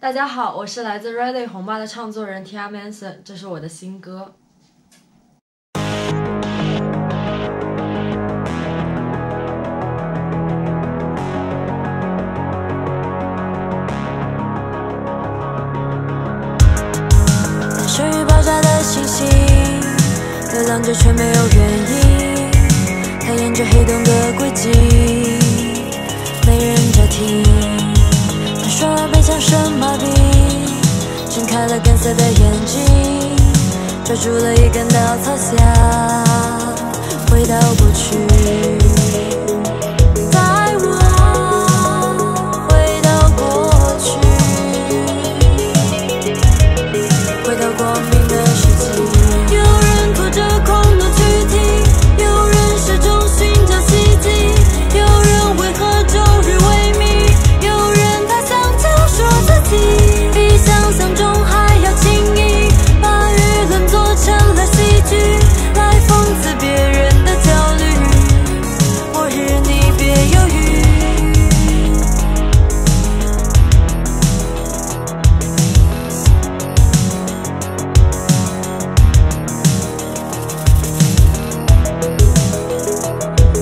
大家好，我是来自 Ready 红吧的唱作人 Tiya Manson， 这是我的新歌。但生于爆炸的星星，流浪着却没有原因，它沿着黑洞的轨迹，没人叫停。他说被枪声麻痹，睁开了干涩的眼睛，抓住了一根稻草下，回到过去。带我回到过去，回到光明的世纪。有人拖着空的躯体，有人始终寻找奇迹，有人为何终日萎靡，有人他想教说自己比想象中还要轻易，把舆论做成了喜剧，来讽刺别人的焦虑。末日你别犹豫，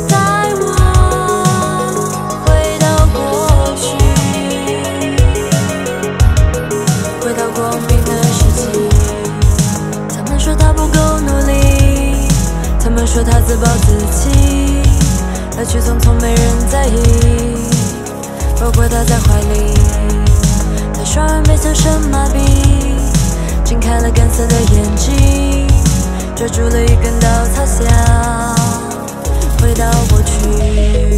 带我回到过去，回到光明的世纪。他们说他不够努力，他们说他自暴自弃，来去匆匆没人在意，包括他在怀里。他双人被枪声麻痹，睁开了干涩的眼睛，抓住了一根稻草下，回到过去。